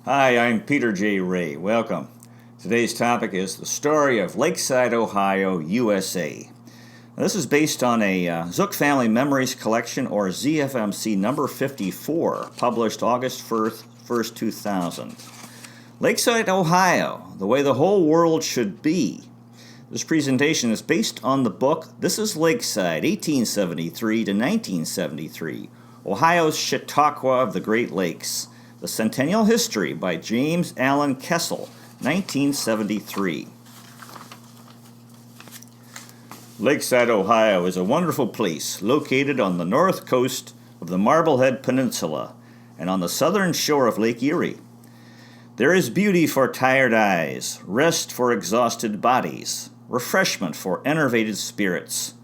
Hi, I'm Peter J. Ray. Welcome. Today's topic is the story of Lakeside, Ohio, USA. Now, this is based on a Zook Family Memories Collection, or ZFMC number 54, published August 1st, 2000. Lakeside, Ohio, the way the whole world should be. This presentation is based on the book This is Lakeside, 1873 to 1973, Ohio's Chautauqua of the Great Lakes. The Centennial History by James Allen Kessel, 1973. Lakeside, Ohio is a wonderful place located on the north coast of the Marblehead Peninsula and on the southern shore of Lake Erie. There is beauty for tired eyes, rest for exhausted bodies, refreshment for enervated spirits.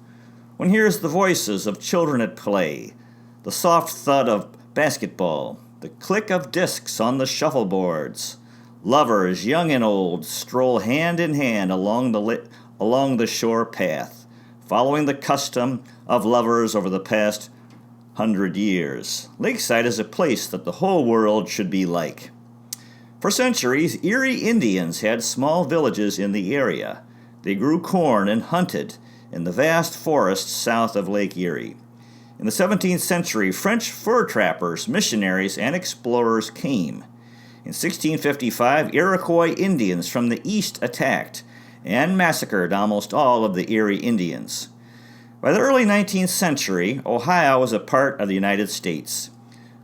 One hears the voices of children at play, the soft thud of basketball, the click of discs on the shuffleboards. Lovers, young and old, stroll hand in hand along the shore path, following the custom of lovers over the past 100 years. Lakeside is a place that the whole world should be like. For centuries, Erie Indians had small villages in the area. They grew corn and hunted in the vast forests south of Lake Erie. In the 17th century, French fur trappers, missionaries, and explorers came. In 1655, Iroquois Indians from the east attacked and massacred almost all of the Erie Indians. By the early 19th century, Ohio was a part of the United States.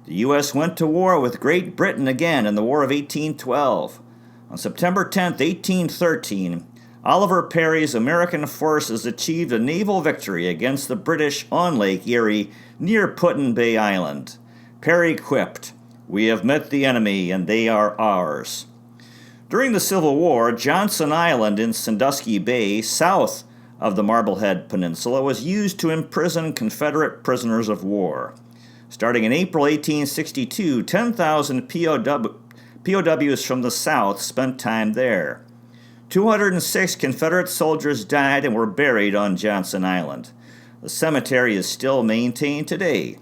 The U.S. went to war with Great Britain again in the War of 1812. On September 10, 1813, Oliver Perry's American forces achieved a naval victory against the British on Lake Erie near Put-in-Bay Island. Perry quipped, "We have met the enemy and they are ours." During the Civil War, Johnson Island in Sandusky Bay, south of the Marblehead Peninsula, was used to imprison Confederate prisoners of war. Starting in April 1862, 10,000 POWs from the South spent time there. 206 Confederate soldiers died and were buried on Johnson Island. The cemetery is still maintained today.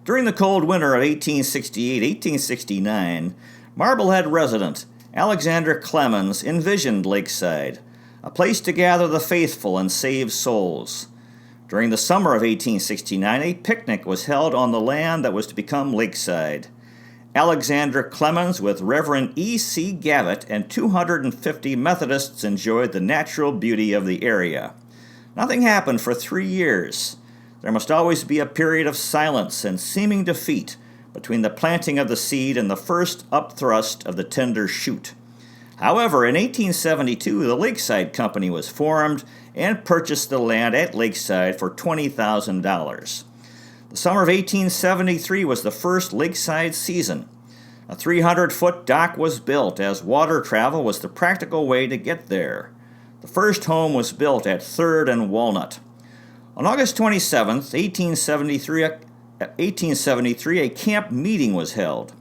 During the cold winter of 1868-1869, Marblehead resident Alexander Clemens envisioned Lakeside, a place to gather the faithful and save souls. During the summer of 1869, a picnic was held on the land that was to become Lakeside. Alexander Clemens with Reverend E.C. Gavitt and 250 Methodists enjoyed the natural beauty of the area. Nothing happened for 3 years. There must always be a period of silence and seeming defeat between the planting of the seed and the first upthrust of the tender shoot. However, in 1872, the Lakeside Company was formed and purchased the land at Lakeside for $20,000. The summer of 1873 was the first Lakeside season. A 300-foot dock was built, as water travel was the practical way to get there. The first home was built at 3rd and Walnut. On August 27, 1873, a camp meeting was held.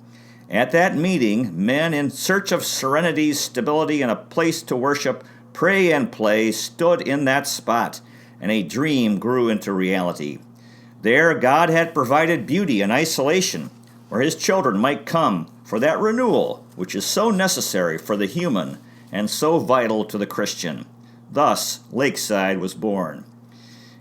At that meeting, men in search of serenity, stability, and a place to worship, pray, and play stood in that spot, and a dream grew into reality. There, God had provided beauty and isolation, where His children might come for that renewal which is so necessary for the human and so vital to the Christian. Thus, Lakeside was born.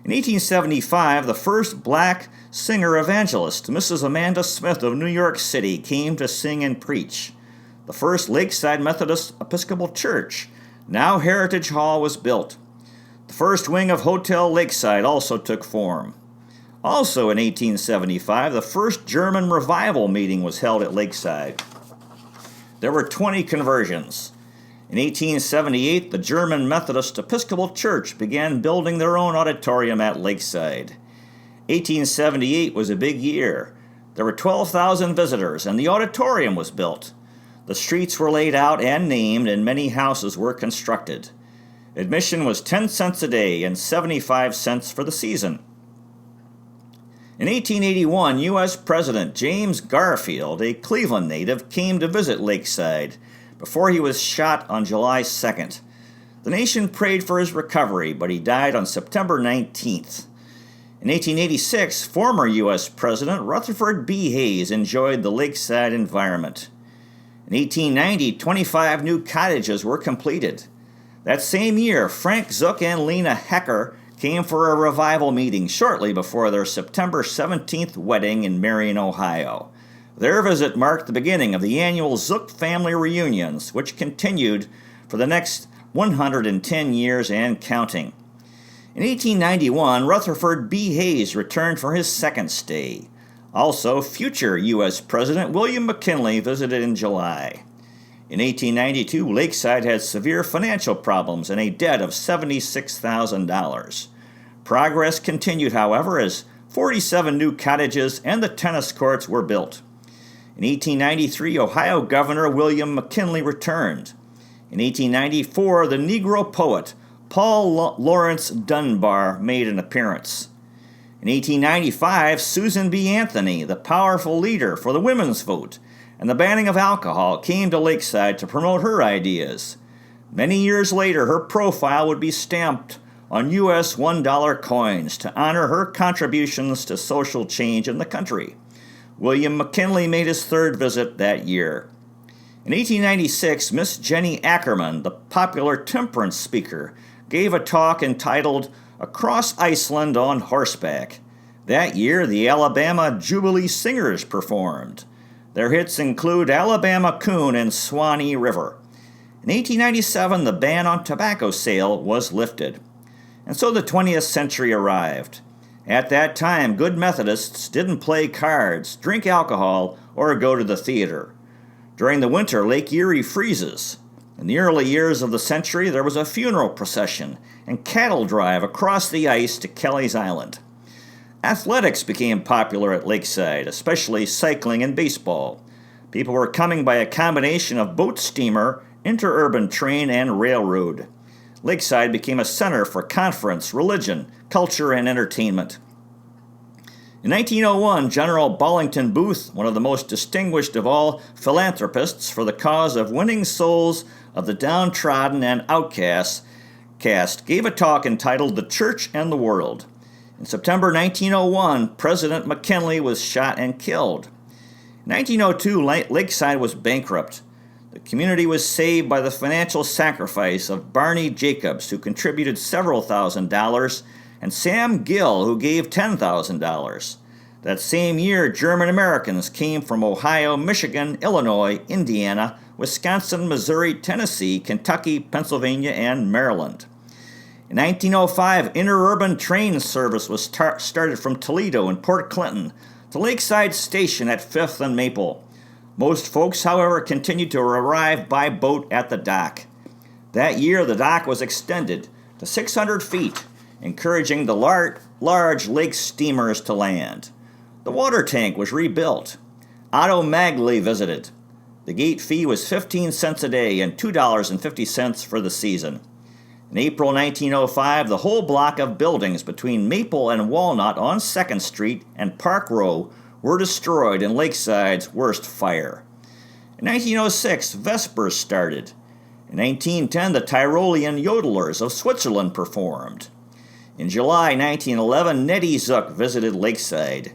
In 1875, the first black singer-evangelist, Mrs. Amanda Smith of New York City, came to sing and preach. The first Lakeside Methodist Episcopal Church, now Heritage Hall, was built. The first wing of Hotel Lakeside also took form. Also in 1875, the first German revival meeting was held at Lakeside. There were 20 conversions. In 1878, the German Methodist Episcopal Church began building their own auditorium at Lakeside. 1878 was a big year. There were 12,000 visitors, and the auditorium was built. The streets were laid out and named, and many houses were constructed. Admission was 10 cents a day and 75 cents for the season. In 1881, U.S. President James Garfield, a Cleveland native, came to visit Lakeside before he was shot on July 2nd. The nation prayed for his recovery, but he died on September 19th. In 1886, former U.S. President Rutherford B. Hayes enjoyed the lakeside environment. In 1890, 25 new cottages were completed. That same year, Frank Zook and Lena Hecker came for a revival meeting shortly before their September 17th wedding in Marion, Ohio. Their visit marked the beginning of the annual Zook family reunions, which continued for the next 110 years and counting. In 1891, Rutherford B. Hayes returned for his second stay. Also, future U.S. President William McKinley visited in July. In 1892, Lakeside had severe financial problems and a debt of $76,000. Progress continued, however, as 47 new cottages and the tennis courts were built. In 1893, Ohio Governor William McKinley returned. In 1894, the Negro poet Paul Lawrence Dunbar made an appearance. In 1895, Susan B. Anthony, the powerful leader for the women's vote and the banning of alcohol, came to Lakeside to promote her ideas. Many years later, her profile would be stamped on U.S. $1 coins to honor her contributions to social change in the country. William McKinley made his third visit that year. In 1896, Miss Jenny Ackerman, the popular temperance speaker, gave a talk entitled Across Iceland on Horseback. That year, the Alabama Jubilee Singers performed. Their hits include Alabama Coon and Swanee River. In 1897, the ban on tobacco sale was lifted. And so the 20th century arrived. At that time, good Methodists didn't play cards, drink alcohol, or go to the theater. During the winter, Lake Erie freezes. In the early years of the century, there was a funeral procession and cattle drive across the ice to Kelly's Island. Athletics became popular at Lakeside, especially cycling and baseball. People were coming by a combination of boat steamer, interurban train, and railroad. Lakeside became a center for conference, religion, culture, and entertainment. In 1901, General Bollington Booth, one of the most distinguished of all philanthropists for the cause of winning souls of the downtrodden and outcast, gave a talk entitled The Church and the World. In September 1901, President McKinley was shot and killed. In 1902, Lakeside was bankrupt. The community was saved by the financial sacrifice of Barney Jacobs, who contributed several $1,000s, and Sam Gill, who gave $10,000. That same year, German Americans came from Ohio, Michigan, Illinois, Indiana, Wisconsin, Missouri, Tennessee, Kentucky, Pennsylvania, and Maryland. In 1905, interurban train service was started from Toledo and Port Clinton to Lakeside Station at 5th and Maple. Most folks, however, continued to arrive by boat at the dock. That year, the dock was extended to 600 feet, encouraging the large lake steamers to land. The water tank was rebuilt. Otto Magley visited. The gate fee was 15 cents a day and $2.50 for the season. In April 1905, the whole block of buildings between Maple and Walnut on 2nd Street and Park Row were destroyed in Lakeside's worst fire. In 1906, Vespers started. In 1910, the Tyrolean Yodelers of Switzerland performed. In July 1911, Nettie Zook visited Lakeside.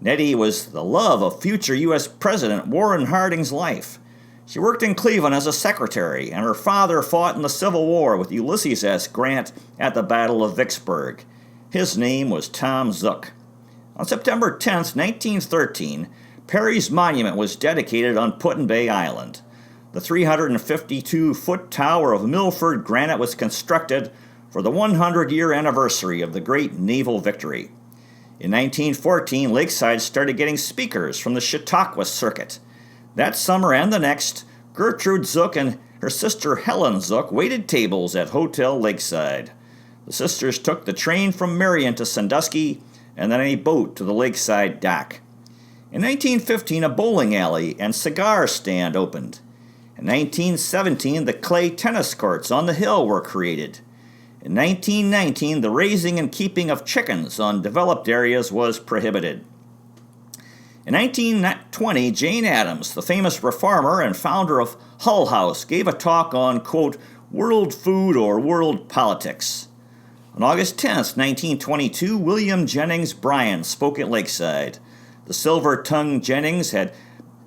Nettie was the love of future U.S. President Warren Harding's life. She worked in Cleveland as a secretary, and her father fought in the Civil War with Ulysses S. Grant at the Battle of Vicksburg. His name was Tom Zook. On September 10, 1913, Perry's monument was dedicated on Put-in-Bay Island. The 352-foot tower of Milford granite was constructed for the 100-year anniversary of the great naval victory. In 1914, Lakeside started getting speakers from the Chautauqua Circuit. That summer and the next, Gertrude Zook and her sister Helen Zook waited tables at Hotel Lakeside. The sisters took the train from Marion to Sandusky and then a boat to the Lakeside dock. In 1915, a bowling alley and cigar stand opened. In 1917, the clay tennis courts on the hill were created. In 1919, the raising and keeping of chickens on developed areas was prohibited. In 1920, Jane Addams, the famous reformer and founder of Hull House, gave a talk on, quote, world food or world politics. On August 10, 1922, William Jennings Bryan spoke at Lakeside. The silver-tongued Jennings had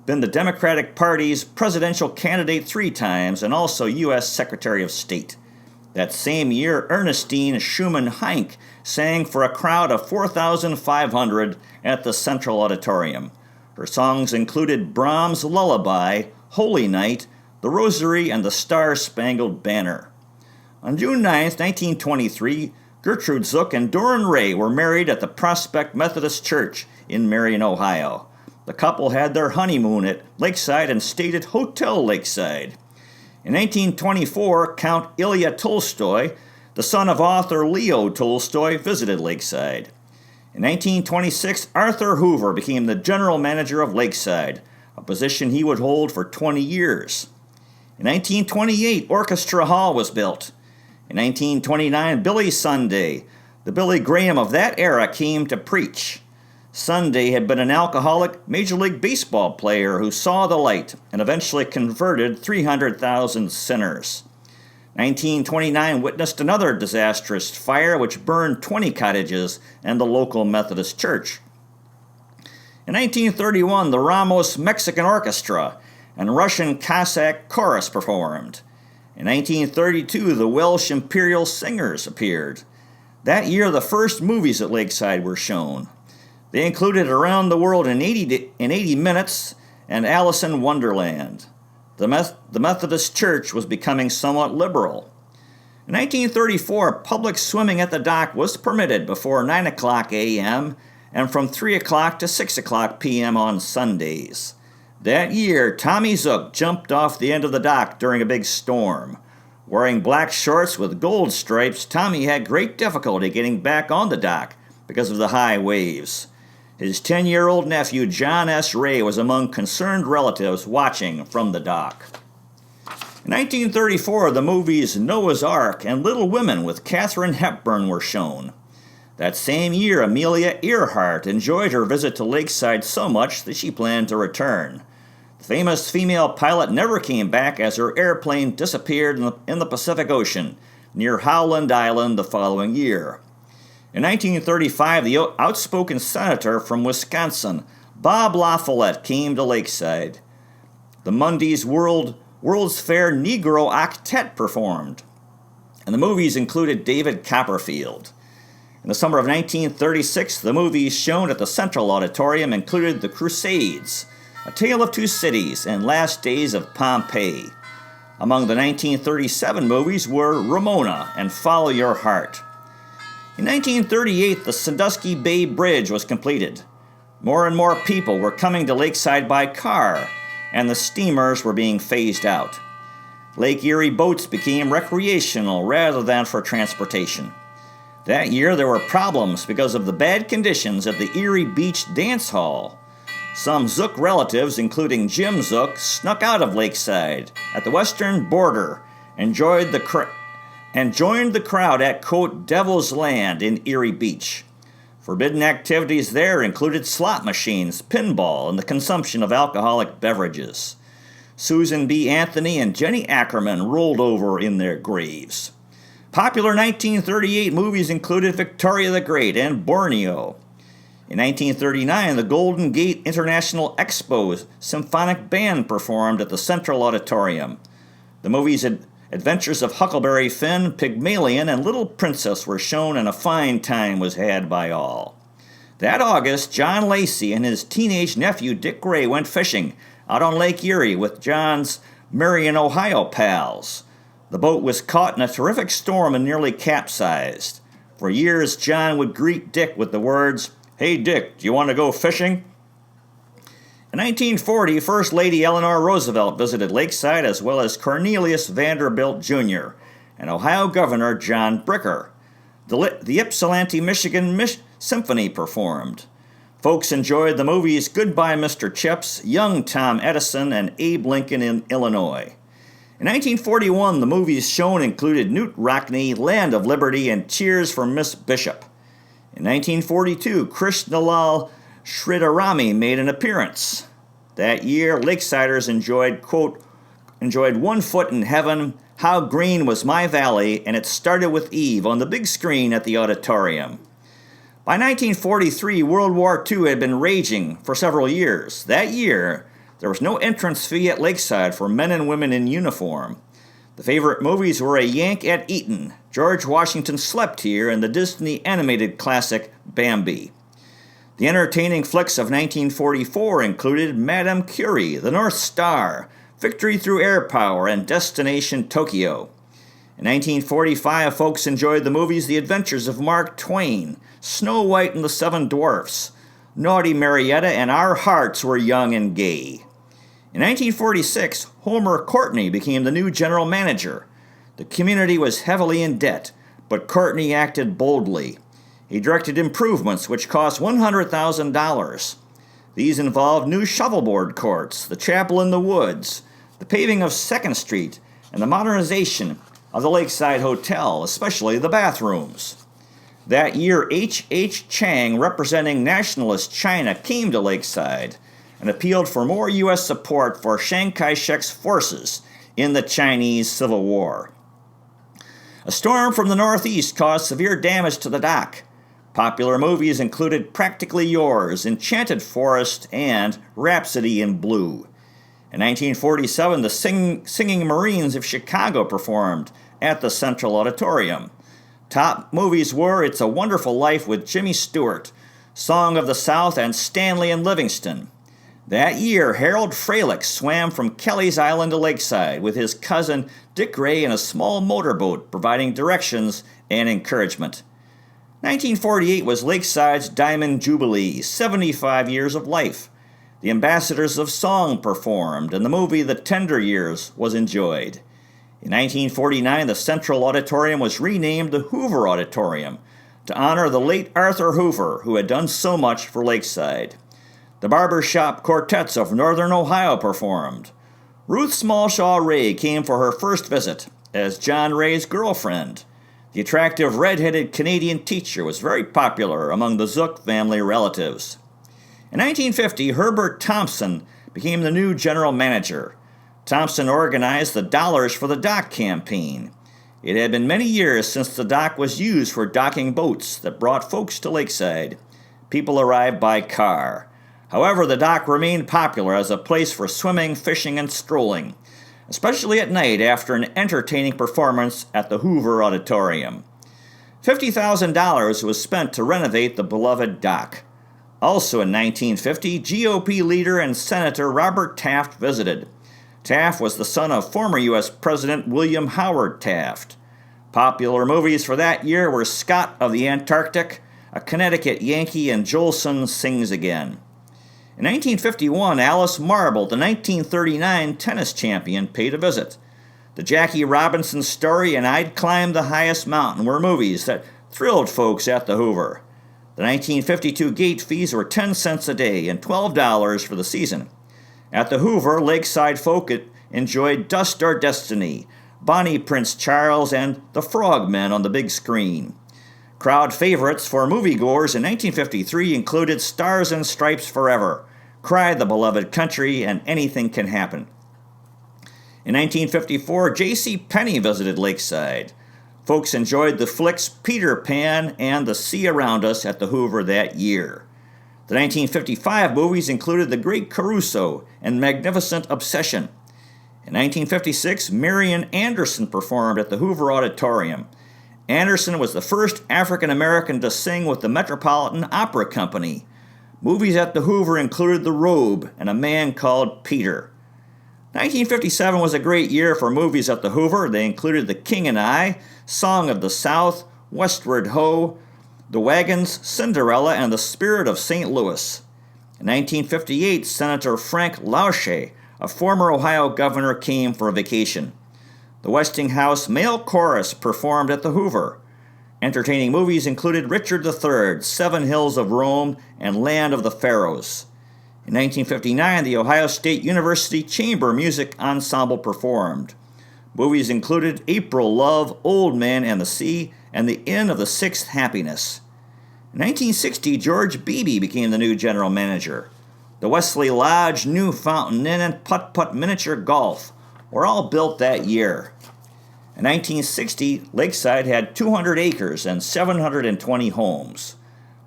been the Democratic Party's presidential candidate 3 times and also U.S. Secretary of State. That same year, Ernestine Schumann Heink sang for a crowd of 4,500 at the Central Auditorium. Her songs included Brahms' Lullaby, Holy Night, The Rosary, and the Star-Spangled Banner. On June 9, 1923, Gertrude Zook and Doran Ray were married at the Prospect Methodist Church in Marion, Ohio. The couple had their honeymoon at Lakeside and stayed at Hotel Lakeside. In 1924, Count Ilya Tolstoy, the son of author Leo Tolstoy, visited Lakeside. In 1926, Arthur Hoover became the general manager of Lakeside, a position he would hold for 20 years. In 1928, Orchestra Hall was built. In 1929, Billy Sunday, the Billy Graham of that era, came to preach. Sunday had been an alcoholic Major League Baseball player who saw the light and eventually converted 300,000 sinners. 1929 witnessed another disastrous fire which burned 20 cottages and the local Methodist church. In 1931, the Ramos Mexican Orchestra and Russian Cossack Chorus performed. In 1932, the Welsh Imperial Singers appeared. That year, the first movies at Lakeside were shown. They included Around the World in 80 Minutes and Alice in Wonderland. The Methodist Church was becoming somewhat liberal. In 1934, public swimming at the dock was permitted before 9 o'clock a.m. and from 3 o'clock to 6 o'clock p.m. on Sundays. That year, Tommy Zook jumped off the end of the dock during a big storm. Wearing black shorts with gold stripes, Tommy had great difficulty getting back on the dock because of the high waves. His 10-year-old nephew, John S. Ray, was among concerned relatives watching from the dock. In 1934, the movies Noah's Ark and Little Women with Katharine Hepburn were shown. That same year, Amelia Earhart enjoyed her visit to Lakeside so much that she planned to return. The famous female pilot never came back as her airplane disappeared in the Pacific Ocean near Howland Island the following year. In 1935, the outspoken senator from Wisconsin, Bob La Follette, came to Lakeside. The Mundy's World's Fair Negro Octet performed, and the movies included David Copperfield. In the summer of 1936, the movies shown at the Central Auditorium included The Crusades, A Tale of Two Cities, and Last Days of Pompeii. Among the 1937 movies were Ramona and Follow Your Heart. In 1938, the Sandusky Bay Bridge was completed. More and more people were coming to Lakeside by car, and the steamers were being phased out. Lake Erie boats became recreational rather than for transportation. That year, there were problems because of the bad conditions at the Erie Beach Dance Hall. Some Zook relatives, including Jim Zook, snuck out of Lakeside at the western border and joined the crowd at, quote, Devil's Land in Erie Beach. Forbidden activities there included slot machines, pinball, and the consumption of alcoholic beverages. Susan B. Anthony and Jenny Ackerman rolled over in their graves. Popular 1938 movies included Victoria the Great and Borneo. In 1939, the Golden Gate International Expo Symphonic Band performed at the Central Auditorium. The movies Adventures of Huckleberry Finn, Pygmalion, and Little Princess were shown, and a fine time was had by all. That August, John Lacey and his teenage nephew Dick Gray went fishing out on Lake Erie with John's Marion, Ohio pals. The boat was caught in a terrific storm and nearly capsized. For years, John would greet Dick with the words, "Hey Dick, do you want to go fishing?" In 1940, First Lady Eleanor Roosevelt visited Lakeside, as well as Cornelius Vanderbilt Jr. and Ohio Governor John Bricker. The Ypsilanti, Michigan Symphony performed. Folks enjoyed the movies Goodbye Mr. Chips, Young Tom Edison, and Abe Lincoln in Illinois. In 1941, the movies shown included Newt Rockney, Land of Liberty, and Cheers for Miss Bishop. In 1942, Krishnalal Sridharami made an appearance. That year, Lakesiders enjoyed One Foot in Heaven, How Green Was My Valley, and It Started with Eve on the big screen at the auditorium. By 1943, World War II had been raging for several years. That year, there was no entrance fee at Lakeside for men and women in uniform. The favorite movies were A Yank at Eton, George Washington Slept Here, and the Disney animated classic Bambi. The entertaining flicks of 1944 included Madame Curie, The North Star, Victory Through Air Power, and Destination Tokyo. In 1945, folks enjoyed the movies The Adventures of Mark Twain, Snow White and the Seven Dwarfs, Naughty Marietta, and Our Hearts Were Young and Gay. In 1946, Homer Courtney became the new general manager. The community was heavily in debt, but Courtney acted boldly. He directed improvements which cost $100,000. These involved new shovelboard courts, the chapel in the woods, the paving of 2nd Street, and the modernization of the Lakeside Hotel, especially the bathrooms. That year, H. Chang, representing nationalist China, came to Lakeside and appealed for more U.S. support for Chiang Kai-shek's forces in the Chinese Civil War. A storm from the northeast caused severe damage to the dock. Popular movies included Practically Yours, Enchanted Forest, and Rhapsody in Blue. In 1947, the Singing Marines of Chicago performed at the Central Auditorium. Top movies were It's a Wonderful Life with Jimmy Stewart, Song of the South, and Stanley and Livingston. That year, Harold Freilich swam from Kelly's Island to Lakeside with his cousin Dick Ray in a small motorboat, providing directions and encouragement. 1948 was Lakeside's Diamond Jubilee, 75 years of life. The Ambassadors of Song performed, and the movie The Tender Years was enjoyed. In 1949, the Central Auditorium was renamed the Hoover Auditorium to honor the late Arthur Hoover, who had done so much for Lakeside. The Barbershop Quartets of Northern Ohio performed. Ruth Smallshaw Ray came for her first visit as John Ray's girlfriend. The attractive red-headed Canadian teacher was very popular among the Zook family relatives. In 1950, Herbert Thompson became the new general manager. Thompson organized the Dollars for the Dock campaign. It had been many years since the dock was used for docking boats that brought folks to Lakeside. People arrived by car. However, the dock remained popular as a place for swimming, fishing, and strolling, especially at night after an entertaining performance at the Hoover Auditorium. $50,000 was spent to renovate the beloved dock. Also in 1950, GOP leader and Senator Robert Taft visited. Taft was the son of former U.S. President William Howard Taft. Popular movies for that year were Scott of the Antarctic, A Connecticut Yankee, and Jolson Sings Again. In 1951, Alice Marble, the 1939 tennis champion, paid a visit. The Jackie Robinson Story and I'd Climb the Highest Mountain were movies that thrilled folks at the Hoover. The 1952 gate fees were 10 cents a day and $12 for the season. At the Hoover, Lakeside folk enjoyed Dust or Destiny, Bonnie Prince Charles, and The Frogmen on the big screen. Crowd favorites for moviegoers in 1953 included Stars and Stripes Forever, Cry the Beloved Country, and Anything Can Happen. In 1954, J.C. Penney visited Lakeside. Folks enjoyed the flicks Peter Pan and The Sea Around Us at the Hoover that year. The 1955 movies included The Great Caruso and Magnificent Obsession. In 1956, Marian Anderson performed at the Hoover Auditorium. Anderson was the first African American to sing with the Metropolitan Opera Company. Movies at the Hoover included The Robe and A Man Called Peter. 1957 was a great year for movies at the Hoover. They included The King and I, Song of the South, Westward Ho!, The Wagons, Cinderella, and The Spirit of St. Louis. In 1958, Senator Frank Lausche, a former Ohio governor, came for a vacation. The Westinghouse Male Chorus performed at the Hoover. Entertaining movies included Richard III, Seven Hills of Rome, and Land of the Pharaohs. In 1959, the Ohio State University Chamber Music Ensemble performed. Movies included April Love, Old Man and the Sea, and The Inn of the Sixth Happiness. In 1960, George Beebe became the new general manager. The Wesley Lodge, New Fountain Inn, and Putt Putt Miniature Golf were all built that year. In 1960, Lakeside had 200 acres and 720 homes.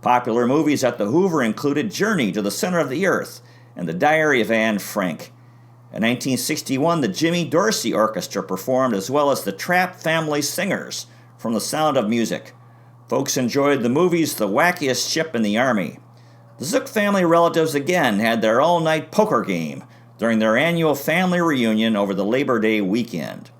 Popular movies at the Hoover included Journey to the Center of the Earth and The Diary of Anne Frank. In 1961, the Jimmy Dorsey Orchestra performed, as well as the Trapp Family Singers from The Sound of Music. Folks enjoyed the movies The Wackiest Ship in the Army. The Zook family relatives again had their all-night poker game during their annual family reunion over the Labor Day weekend.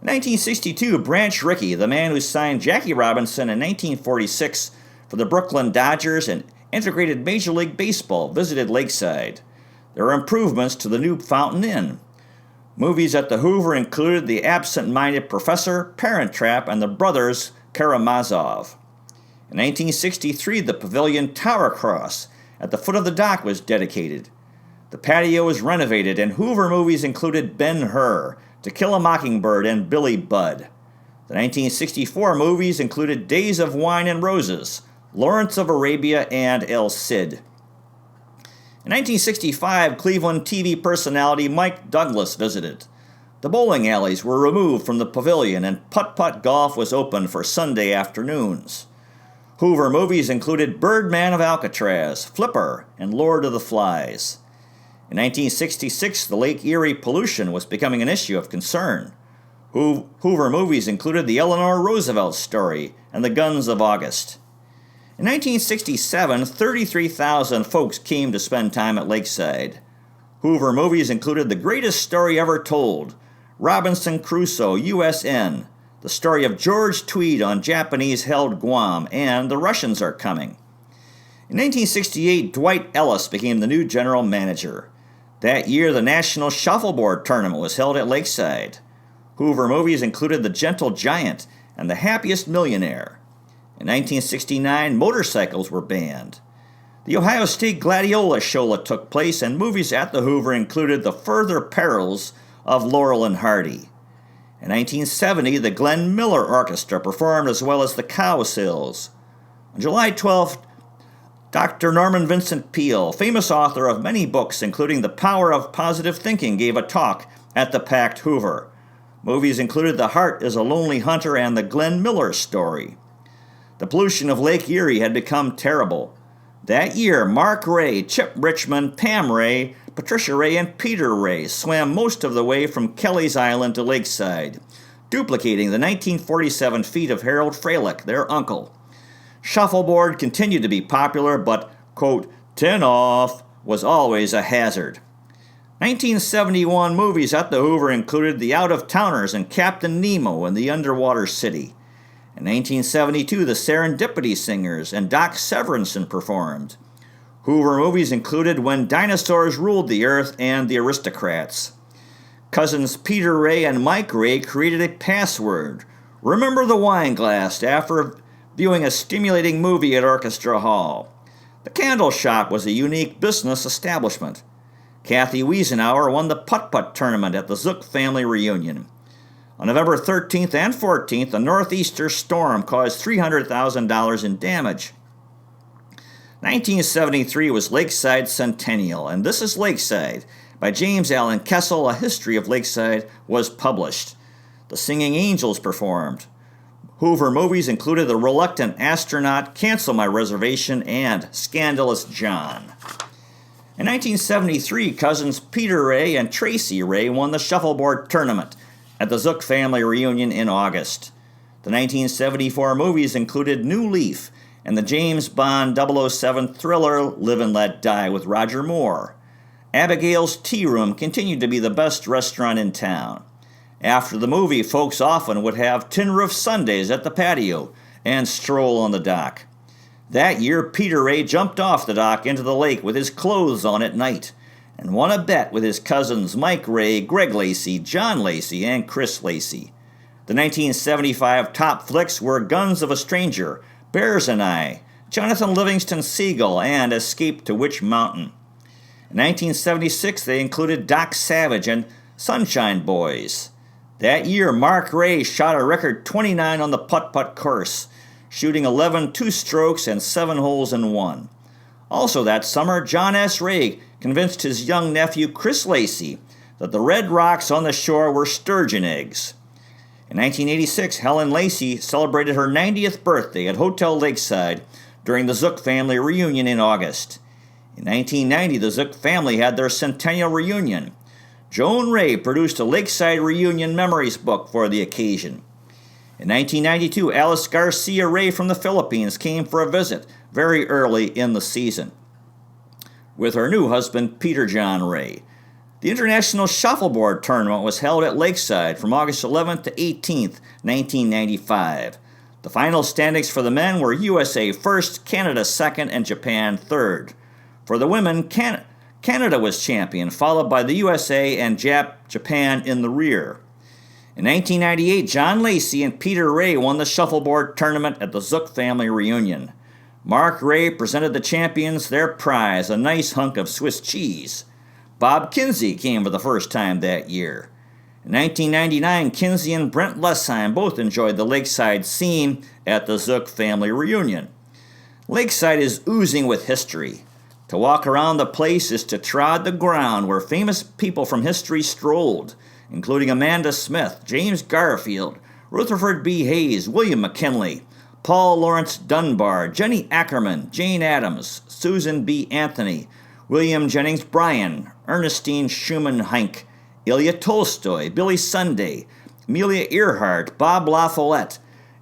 In 1962, Branch Rickey, the man who signed Jackie Robinson in 1946 for the Brooklyn Dodgers and integrated Major League Baseball, visited Lakeside. There were improvements to the new Fountain Inn. Movies at the Hoover included The Absent-Minded Professor, Parent Trap, and The Brothers Karamazov. In 1963, the Pavilion Tower Cross at the foot of the dock was dedicated. The patio was renovated, and Hoover movies included Ben-Hur, To Kill a Mockingbird, and Billy Budd. The 1964 movies included Days of Wine and Roses, Lawrence of Arabia, and El Cid. In 1965, Cleveland TV personality Mike Douglas visited. The bowling alleys were removed from the pavilion, and putt-putt golf was open for Sunday afternoons. Hoover movies included Birdman of Alcatraz, Flipper, and Lord of the Flies. In 1966, the Lake Erie pollution was becoming an issue of concern. Hoover movies included The Eleanor Roosevelt Story and The Guns of August. In 1967, 33,000 folks came to spend time at Lakeside. Hoover movies included The Greatest Story Ever Told, Robinson Crusoe, USN, the story of George Tweed on Japanese-held Guam, and The Russians Are Coming. In 1968, Dwight Ellis became the new general manager. That year, the National Shuffleboard Tournament was held at Lakeside. Hoover movies included The Gentle Giant and The Happiest Millionaire. In 1969, motorcycles were banned. The Ohio State Gladiola Show took place, and movies at the Hoover included The Further Perils of Laurel and Hardy. In 1970, the Glenn Miller Orchestra performed, as well as the Cowsills. On July 12th, Dr. Norman Vincent Peale, famous author of many books, including The Power of Positive Thinking, gave a talk at the packed Hoover. Movies included The Heart is a Lonely Hunter and The Glenn Miller Story. The pollution of Lake Erie had become terrible. That year, Mark Ray, Chip Richmond, Pam Ray, Patricia Ray, and Peter Ray swam most of the way from Kelly's Island to Lakeside, duplicating the 1947 feat of Harold Freilich, their uncle. Shuffleboard continued to be popular, but, quote, 10 off was always a hazard. 1971 movies at the Hoover included The Out-of-Towners and Captain Nemo in the Underwater City. In 1972, the Serendipity Singers and Doc Severinsen performed. Hoover movies included When Dinosaurs Ruled the Earth and The Aristocrats. Cousins Peter Ray and Mike Ray created a password, Remember the Wine Glass, after viewing a stimulating movie at Orchestra Hall. The Candle Shop was a unique business establishment. Kathy Wiesenauer won the putt-putt tournament at the Zook family reunion. On November 13th and 14th, a northeaster storm caused $300,000 in damage. 1973 was Lakeside Centennial, and This is Lakeside by James Allen Kessel, A History of Lakeside, was published. The Singing Angels performed. Hoover movies included The Reluctant Astronaut, Cancel My Reservation, and Scandalous John. In 1973, cousins Peter Ray and Tracy Ray won the shuffleboard tournament at the Zook family reunion in August. The 1974 movies included New Leaf and the James Bond 007 thriller Live and Let Die with Roger Moore. Abigail's Tea Room continued to be the best restaurant in town. After the movie, folks often would have tin roof Sundays at the patio and stroll on the dock. That year, Peter Ray jumped off the dock into the lake with his clothes on at night and won a bet with his cousins Mike Ray, Greg Lacey, John Lacey, and Chris Lacey. The 1975 top flicks were Guns of a Stranger, Bears and I, Jonathan Livingston Seagull, and Escape to Witch Mountain. In 1976, they included Doc Savage and Sunshine Boys. That year, Mark Ray shot a record 29 on the putt-putt course, shooting 11 two-strokes and 7 holes in one. Also that summer, John S. Ray convinced his young nephew Chris Lacey that the red rocks on the shore were sturgeon eggs. In 1986, Helen Lacey celebrated her 90th birthday at Hotel Lakeside during the Zook family reunion in August. In 1990, the Zook family had their Centennial reunion. Joan Ray produced a Lakeside Reunion Memories book for the occasion. In 1992, Alice Garcia Ray from the Philippines came for a visit very early in the season with her new husband, Peter John Ray. The International Shuffleboard Tournament was held at Lakeside from August 11th to 18th, 1995. The final standings for the men were USA first, Canada second, and Japan third. For the women, Canada was champion, followed by the USA and Japan in the rear. In 1998, John Lacey and Peter Ray won the shuffleboard tournament at the Zook family reunion. Mark Ray presented the champions their prize, a nice hunk of Swiss cheese. Bob Kinsey came for the first time that year. In 1999, Kinsey and Brent Lesheim both enjoyed the Lakeside scene at the Zook family reunion. Lakeside is oozing with history. To walk around the place is to trod the ground where famous people from history strolled, including Amanda Smith, James Garfield, Rutherford B. Hayes, William McKinley, Paul Laurence Dunbar, Jenny Ackerman, Jane Addams, Susan B. Anthony, William Jennings Bryan, Ernestine Schumann Heink, Ilya Tolstoy, Billy Sunday, Amelia Earhart, Bob La Follette,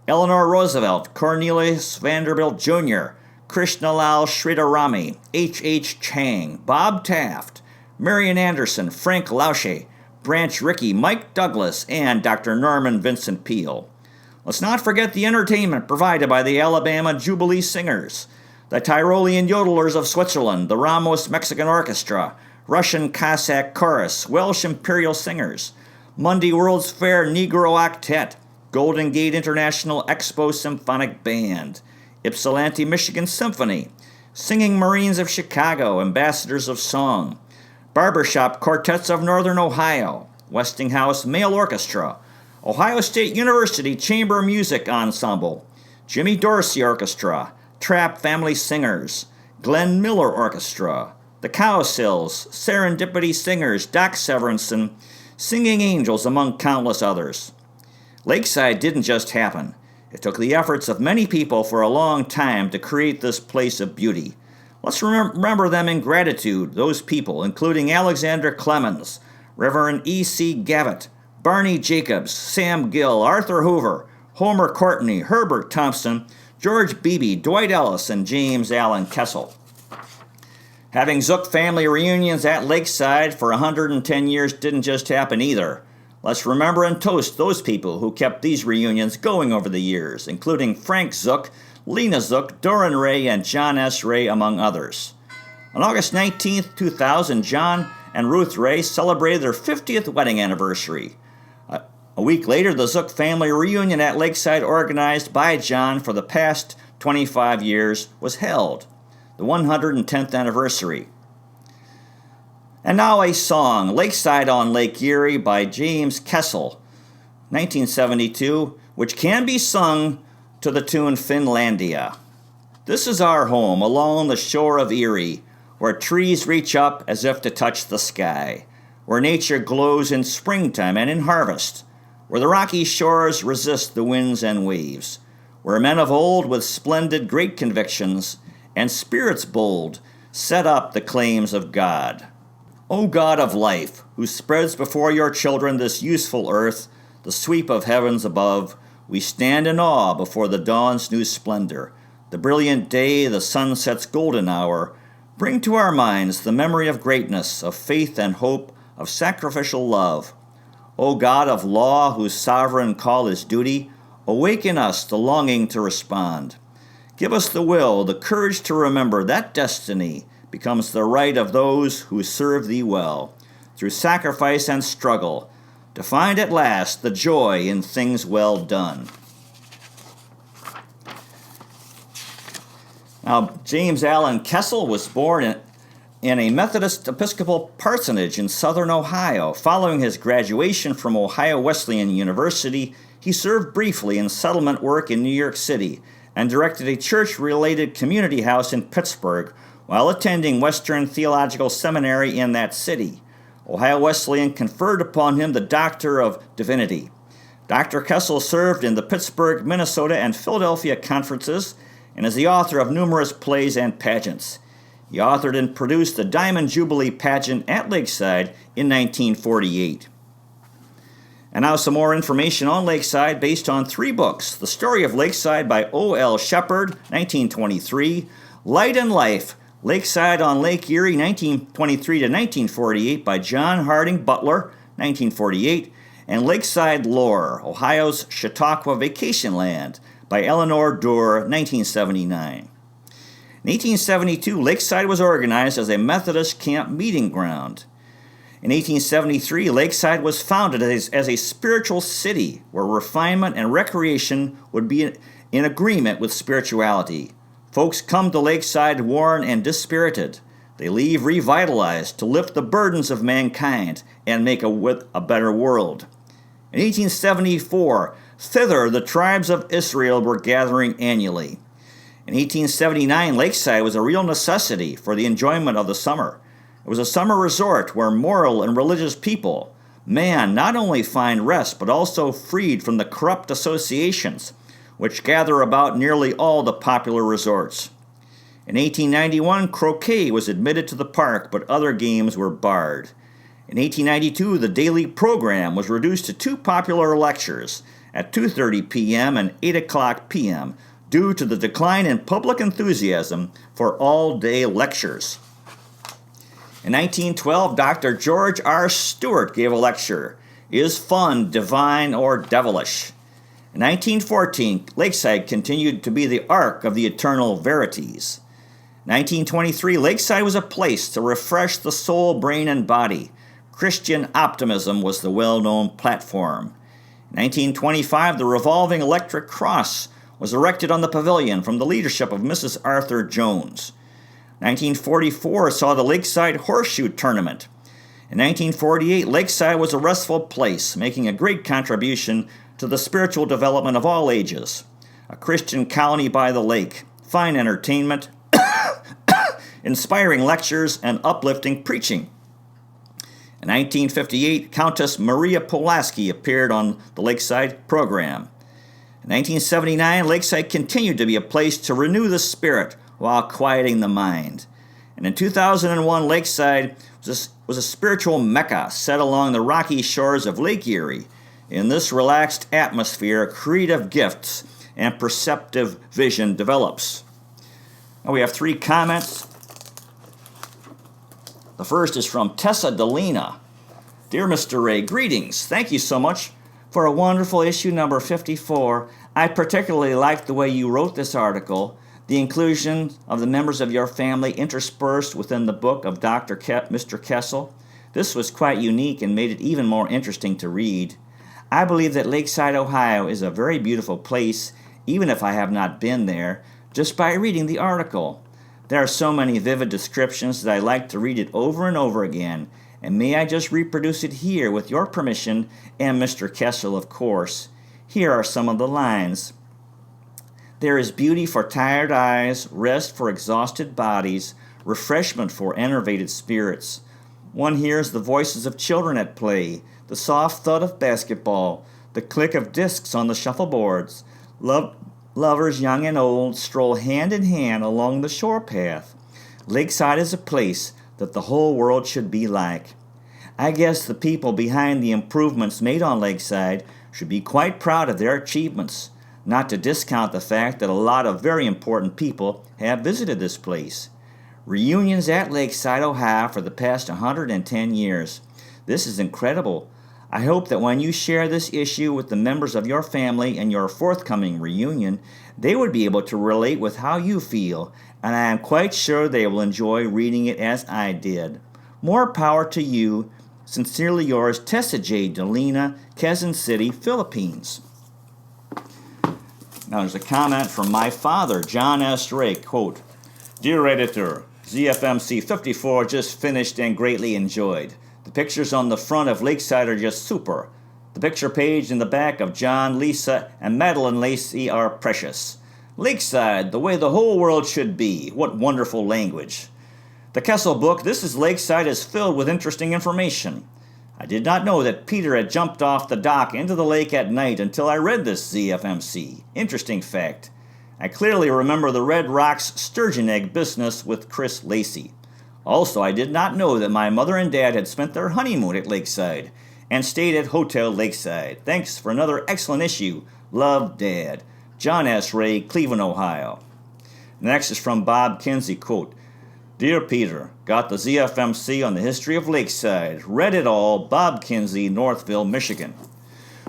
Eleanor Roosevelt, Cornelius Vanderbilt Jr., Krishnalal Sridharami, H. Chang, Bob Taft, Marian Anderson, Frank Lausche, Branch Rickey, Mike Douglas, and Dr. Norman Vincent Peale. Let's not forget the entertainment provided by the Alabama Jubilee Singers, the Tyrolean Yodelers of Switzerland, the Ramos Mexican Orchestra, Russian Cossack Chorus, Welsh Imperial Singers, Monday World's Fair Negro Octet, Golden Gate International Expo Symphonic Band, Ypsilanti Michigan Symphony, Singing Marines of Chicago, Ambassadors of Song, Barbershop Quartets of Northern Ohio, Westinghouse Male Orchestra, Ohio State University Chamber Music Ensemble, Jimmy Dorsey Orchestra, Trapp Family Singers, Glenn Miller Orchestra, the Cowsills, Serendipity Singers, Doc Severinsen, Singing Angels, among countless others. Lakeside didn't just happen. It took the efforts of many people for a long time to create this place of beauty. Let's remember them in gratitude, those people, including Alexander Clemens, Reverend E.C. Gavitt, Barney Jacobs, Sam Gill, Arthur Hoover, Homer Courtney, Herbert Thompson, George Beebe, Dwight Ellis, and James Allen Kessel. Having Zook family reunions at Lakeside for 110 years didn't just happen either. Let's remember and toast those people who kept these reunions going over the years, including Frank Zook, Lena Zook, Doran Ray, and John S. Ray, among others. On August 19, 2000, John and Ruth Ray celebrated their 50th wedding anniversary. A week later, the Zook family reunion at Lakeside, organized by John for the past 25 years, was held, the 110th anniversary. And now a song, Lakeside on Lake Erie by James Kessel, 1972, which can be sung to the tune Finlandia. This is our home along the shore of Erie, where trees reach up as if to touch the sky, where nature glows in springtime and in harvest, where the rocky shores resist the winds and waves, where men of old with splendid great convictions and spirits bold set up the claims of God. O God of life, who spreads before your children this useful earth, the sweep of heavens above, we stand in awe before the dawn's new splendor, the brilliant day, the sunset's golden hour. Bring to our minds the memory of greatness, of faith and hope, of sacrificial love. O God of law, whose sovereign call is duty, awaken us the longing to respond. Give us the will, the courage to remember that destiny becomes the right of those who serve thee well, through sacrifice and struggle, to find at last the joy in things well done. Now, James Allen Kessel was born in a Methodist Episcopal parsonage in southern Ohio. Following his graduation from Ohio Wesleyan University, he served briefly in settlement work in New York City and directed a church-related community house in Pittsburgh while attending Western Theological Seminary in that city. Ohio Wesleyan conferred upon him the Doctor of Divinity. Dr. Kessel served in the Pittsburgh, Minnesota, and Philadelphia conferences and is the author of numerous plays and pageants. He authored and produced the Diamond Jubilee pageant at Lakeside in 1948. And now some more information on Lakeside based on 3 books. The Story of Lakeside by O.L. Shepard, 1923. Light and Life, Lakeside on Lake Erie, 1923 to 1948 by John Harding Butler, 1948. And Lakeside Lore, Ohio's Chautauqua Vacation Land by Eleanor Durr, 1979. In 1872, Lakeside was organized as a Methodist camp meeting ground. In 1873, Lakeside was founded as a spiritual city where refinement and recreation would be in agreement with spirituality. Folks come to Lakeside worn and dispirited. They leave revitalized to lift the burdens of mankind and make a better world. In 1874, thither the tribes of Israel were gathering annually. In 1879, Lakeside was a real necessity for the enjoyment of the summer. It was a summer resort where moral and religious people, man, not only find rest but also freed from the corrupt associations which gather about nearly all the popular resorts. In 1891, croquet was admitted to the park, but other games were barred. In 1892, the daily program was reduced to 2 popular lectures at 2:30 p.m. and 8 o'clock p.m., due to the decline in public enthusiasm for all-day lectures. In 1912, Dr. George R. Stewart gave a lecture, Is Fun Divine or Devilish? In 1914, Lakeside continued to be the Ark of the Eternal Verities. In 1923, Lakeside was a place to refresh the soul, brain, and body. Christian optimism was the well-known platform. In 1925, the revolving electric cross was erected on the pavilion from the leadership of Mrs. Arthur Jones. 1944 saw the Lakeside Horseshoe Tournament. In 1948, Lakeside was a restful place, making a great contribution to the spiritual development of all ages. A Christian colony by the lake, fine entertainment, inspiring lectures, and uplifting preaching. In 1958, Countess Maria Pulaski appeared on the Lakeside program. In 1979, Lakeside continued to be a place to renew the spirit while quieting the mind. And in 2001, Lakeside was a spiritual mecca set along the rocky shores of Lake Erie. In this relaxed atmosphere, creative gifts and perceptive vision develops. Now we have 3 comments. The first is from Tessa Delina. Dear Mr. Ray, greetings. Thank you so much for a wonderful issue number 54. I particularly liked the way you wrote this article, the inclusion of the members of your family interspersed within the book of Mr. Kessel. This was quite unique and made it even more interesting to read. I believe that Lakeside, Ohio is a very beautiful place, even if I have not been there, just by reading the article. There are so many vivid descriptions that I like to read it over and over again, and may I just reproduce it here with your permission and Mr. Kessel, of course. Here are some of the lines. There is beauty for tired eyes, rest for exhausted bodies, refreshment for enervated spirits. One hears the voices of children at play, the soft thud of basketball, the click of discs on the shuffleboards. Lovers young and old stroll hand in hand along the shore path. Lakeside is a place that the whole world should be like. I guess the people behind the improvements made on Lakeside should be quite proud of their achievements, not to discount the fact that a lot of very important people have visited this place. Reunions at Lakeside, Ohio for the past 110 years. This is incredible. I hope that when you share this issue with the members of your family and your forthcoming reunion, they would be able to relate with how you feel, and I am quite sure they will enjoy reading it as I did. More power to you. Sincerely yours, Tessa J. Delina, Quezon City, Philippines. Now there's a comment from my father, John S. Ray, quote, Dear Editor, ZFMC 54 just finished and greatly enjoyed. The pictures on the front of Lakeside are just super. The picture page and the back of John, Lisa, and Madeline Lacey are precious. Lakeside, the way the whole world should be. What wonderful language. The Kessel book, This is Lakeside, is filled with interesting information. I did not know that Peter had jumped off the dock into the lake at night until I read this ZFMC. Interesting fact. I clearly remember the Red Rocks sturgeon egg business with Chris Lacey. Also, I did not know that my mother and dad had spent their honeymoon at Lakeside and stayed at Hotel Lakeside. Thanks for another excellent issue. Love, Dad. John S. Ray, Cleveland, Ohio. Next is from Bob Kinsey, quote, Dear Peter, got the ZFMC on the history of Lakeside. Read it all, Bob Kinsey, Northville, Michigan.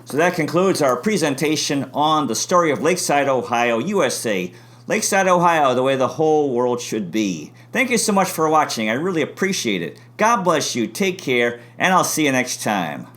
So that concludes our presentation on the story of Lakeside, Ohio, USA. Lakeside, Ohio, the way the whole world should be. Thank you so much for watching. I really appreciate it. God bless you. Take care, and I'll see you next time.